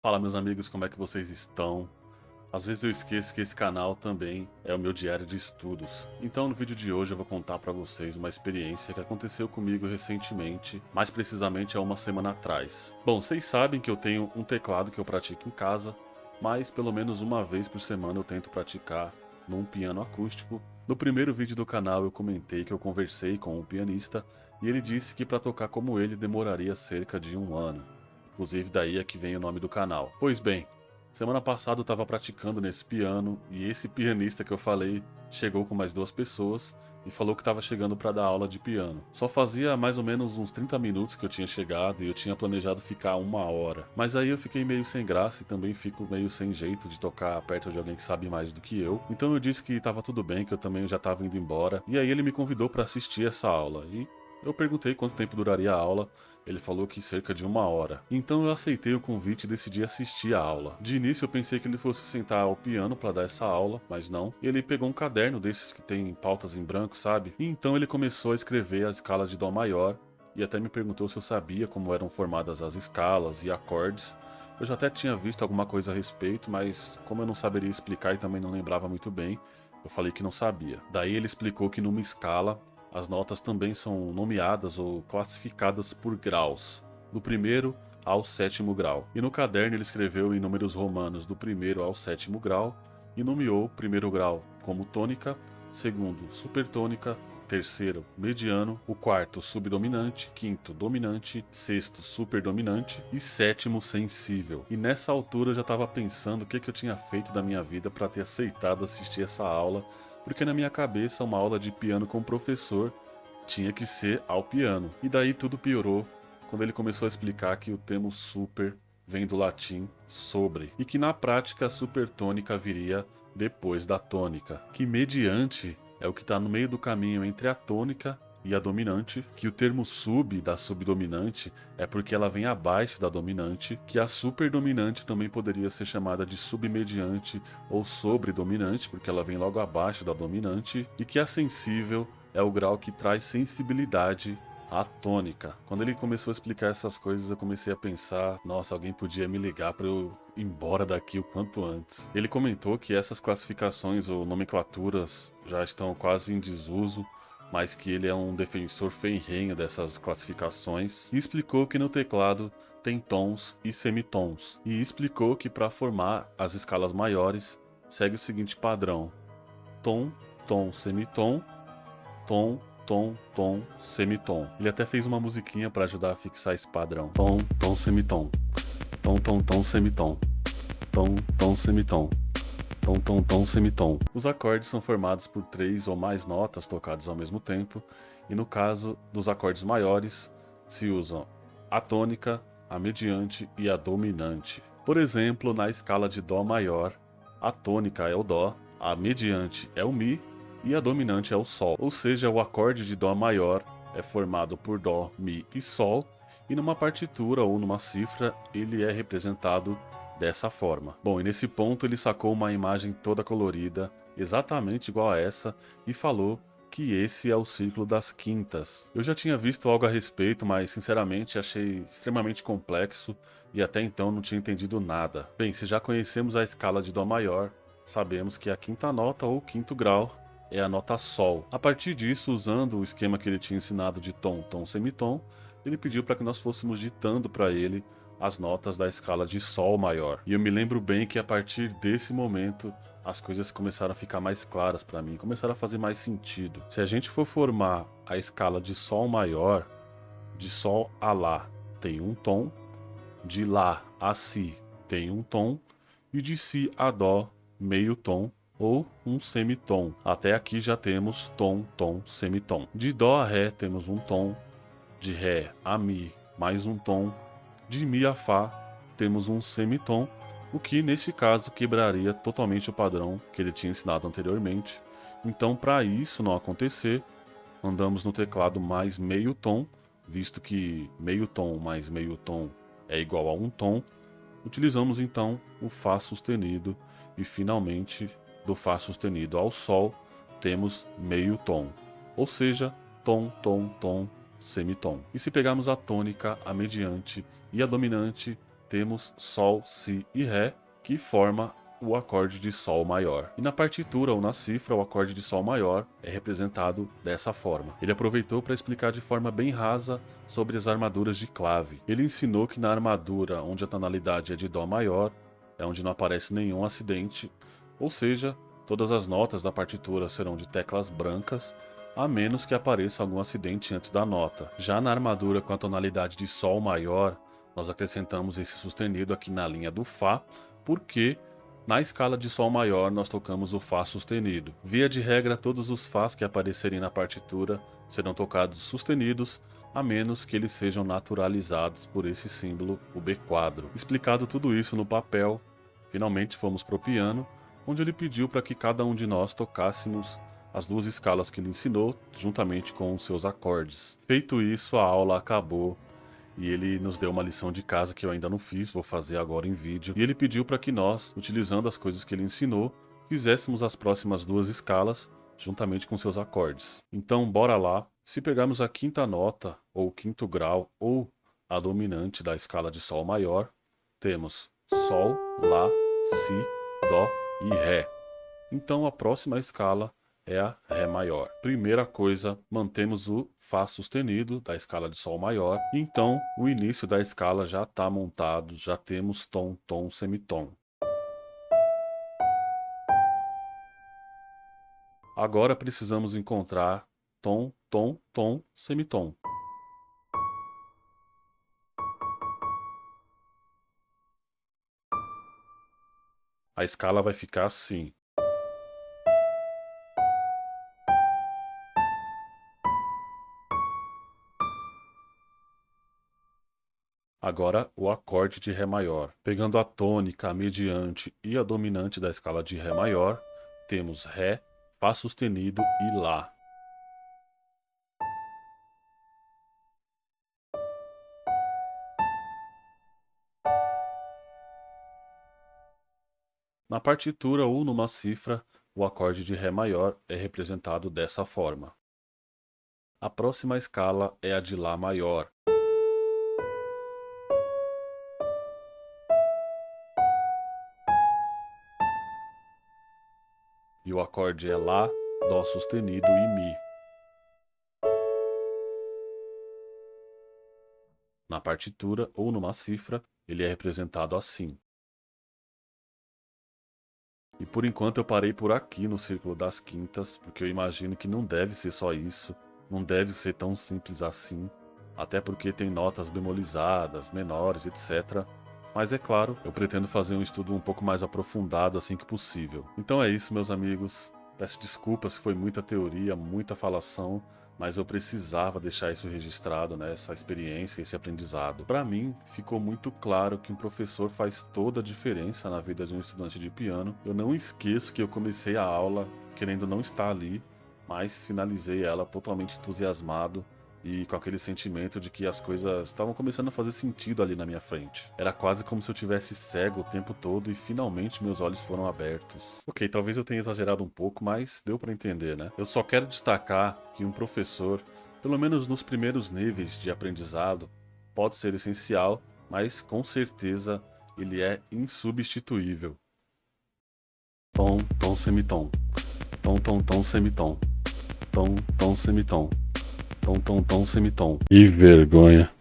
Fala, meus amigos, como é que vocês estão? Às vezes eu esqueço que esse canal também é o meu diário de estudos. Então no vídeo de hoje eu vou contar pra vocês uma experiência que aconteceu comigo recentemente, mais precisamente há uma semana atrás. Bom, vocês sabem que eu tenho um teclado que eu pratico em casa, mas pelo menos uma vez por semana eu tento praticar num piano acústico. No primeiro vídeo do canal eu comentei que eu conversei com um pianista e ele disse que para tocar como ele demoraria cerca de um ano. Inclusive daí é que vem o nome do canal. Pois bem, semana passada eu estava praticando nesse piano e esse pianista que eu falei chegou com mais duas pessoas e falou que estava chegando para dar aula de piano. Só fazia mais ou menos uns 30 minutos que eu tinha chegado e eu tinha planejado ficar uma hora. Mas aí eu fiquei meio sem graça e também fico meio sem jeito de tocar perto de alguém que sabe mais do que eu. Então eu disse que estava tudo bem, que eu também já estava indo embora. E aí ele me convidou para assistir essa aula e eu perguntei quanto tempo duraria a aula. Ele falou que cerca de uma hora. Então eu aceitei o convite e decidi assistir a aula. De início eu pensei que ele fosse sentar ao piano para dar essa aula, mas não. Ele pegou um caderno desses que tem pautas em branco, sabe? E então ele começou a escrever a escala de dó maior e até me perguntou se eu sabia como eram formadas as escalas e acordes. Eu já até tinha visto alguma coisa a respeito, mas como eu não saberia explicar e também não lembrava muito bem, eu falei que não sabia. Daí ele explicou que numa escala as notas também são nomeadas ou classificadas por graus, do primeiro ao sétimo grau. E no caderno ele escreveu em números romanos do primeiro ao sétimo grau e nomeou o primeiro grau como tônica, segundo supertônica, terceiro mediano, o quarto subdominante, quinto dominante, sexto superdominante e sétimo sensível. E nessa altura eu já estava pensando o que eu tinha feito da minha vida para ter aceitado assistir essa aula, porque na minha cabeça uma aula de piano com o professor tinha que ser ao piano. E daí tudo piorou quando ele começou a explicar que o termo super vem do latim sobre, e que na prática a supertônica viria depois da tônica, que mediante é o que está no meio do caminho entre a tônica e a dominante, que o termo sub da subdominante é porque ela vem abaixo da dominante, que a superdominante também poderia ser chamada de submediante ou sobredominante, porque ela vem logo abaixo da dominante, e que a sensível é o grau que traz sensibilidade à tônica. Quando ele começou a explicar essas coisas, eu comecei a pensar, nossa, alguém podia me ligar para eu ir embora daqui o quanto antes. Ele comentou que essas classificações ou nomenclaturas já estão quase em desuso, mas que ele é um defensor ferrenho dessas classificações, e explicou que no teclado tem tons e semitons, e explicou que para formar as escalas maiores segue o seguinte padrão: tom, tom, semitom, tom, tom, tom, semitom. Ele até fez uma musiquinha para ajudar a fixar esse padrão: tom, tom, semitom, tom, tom, tom, semitom, tom, tom, semitom, tom, tom, tom, semitom. Os acordes são formados por três ou mais notas tocadas ao mesmo tempo, e no caso dos acordes maiores, se usam a tônica, a mediante e a dominante. Por exemplo, na escala de dó maior, a tônica é o dó, a mediante é o mi e a dominante é o sol. Ou seja, o acorde de dó maior é formado por dó, mi e sol, e numa partitura ou numa cifra ele é representado dessa forma. Bom, e nesse ponto ele sacou uma imagem toda colorida, exatamente igual a essa, e falou que esse é o círculo das quintas. Eu já tinha visto algo a respeito, mas sinceramente achei extremamente complexo e até então não tinha entendido nada. Bem, se já conhecemos a escala de dó maior, sabemos que a quinta nota ou quinto grau é a nota sol. A partir disso, usando o esquema que ele tinha ensinado de tom, tom, semitom, ele pediu para que nós fôssemos ditando para ele as notas da escala de sol maior. E eu me lembro bem que a partir desse momento as coisas começaram a ficar mais claras para mim, começaram a fazer mais sentido. Se a gente for formar a escala de sol maior, de sol a lá tem um tom, de lá a si tem um tom, e de si a dó meio tom ou um semitom. Até aqui já temos tom, tom, semitom. De dó a ré temos um tom, de ré a mi mais um tom, de mi a fá temos um semitom, o que nesse caso quebraria totalmente o padrão que ele tinha ensinado anteriormente. Então, para isso não acontecer, andamos no teclado mais meio tom, visto que meio tom mais meio tom é igual a um tom. Utilizamos então o Fá sustenido e finalmente do Fá sustenido ao Sol temos meio tom, ou seja, tom, tom, tom, semitom. E se pegarmos a tônica, a mediante e a dominante, temos Sol, Si e Ré, que forma o acorde de Sol maior. E na partitura ou na cifra, o acorde de Sol maior é representado dessa forma. Ele aproveitou para explicar de forma bem rasa sobre as armaduras de clave. Ele ensinou que na armadura onde a tonalidade é de Dó maior, é onde não aparece nenhum acidente, ou seja, todas as notas da partitura serão de teclas brancas, a menos que apareça algum acidente antes da nota. Já na armadura com a tonalidade de Sol maior, nós acrescentamos esse sustenido aqui na linha do Fá, porque na escala de Sol maior nós tocamos o Fá sustenido. Via de regra, todos os Fás que aparecerem na partitura serão tocados sustenidos, a menos que eles sejam naturalizados por esse símbolo, o B quadro. Explicado tudo isso no papel, finalmente fomos para o piano, onde ele pediu para que cada um de nós tocássemos as duas escalas que ele ensinou, juntamente com os seus acordes. Feito isso, a aula acabou e ele nos deu uma lição de casa que eu ainda não fiz, vou fazer agora em vídeo. E ele pediu para que nós, utilizando as coisas que ele ensinou, fizéssemos as próximas duas escalas, juntamente com seus acordes. Então, bora lá. Se pegarmos a quinta nota, ou quinto grau, ou a dominante da escala de Sol maior, temos Sol, Lá, Si, Dó e Ré. Então, a próxima escala é a Ré maior. Primeira coisa, mantemos o Fá sustenido da escala de Sol maior. Então, o início da escala já está montado, já temos tom, tom, semitom. Agora precisamos encontrar tom, tom, tom, semitom. A escala vai ficar assim. Agora o acorde de Ré maior. Pegando a tônica, a mediante e a dominante da escala de Ré maior, temos Ré, Fá sustenido e Lá. Na partitura ou numa cifra, o acorde de Ré maior é representado dessa forma. A próxima escala é a de Lá maior. E o acorde é Lá, Dó sustenido e Mi. Na partitura ou numa cifra, ele é representado assim. E por enquanto eu parei por aqui no círculo das quintas, porque eu imagino que não deve ser só isso, não deve ser tão simples assim, até porque tem notas bemolizadas, menores, etc. Mas é claro, eu pretendo fazer um estudo um pouco mais aprofundado assim que possível. Então é isso, meus amigos. Peço desculpas se foi muita teoria, muita falação, mas eu precisava deixar isso registrado, né, essa experiência, esse aprendizado. Para mim, ficou muito claro que um professor faz toda a diferença na vida de um estudante de piano. Eu não esqueço que eu comecei a aula querendo não estar ali, mas finalizei ela totalmente entusiasmado e com aquele sentimento de que as coisas estavam começando a fazer sentido ali na minha frente. Era quase como se eu tivesse cego o tempo todo e finalmente meus olhos foram abertos. Ok, talvez eu tenha exagerado um pouco, mas deu para entender, né? Eu só quero destacar que um professor, pelo menos nos primeiros níveis de aprendizado, pode ser essencial, mas com certeza ele é insubstituível. Tom, tom, semitom. Tom, tom, tom, semitom. Tom, tom, semitom. Tom, tom, tom, semitom. Que vergonha.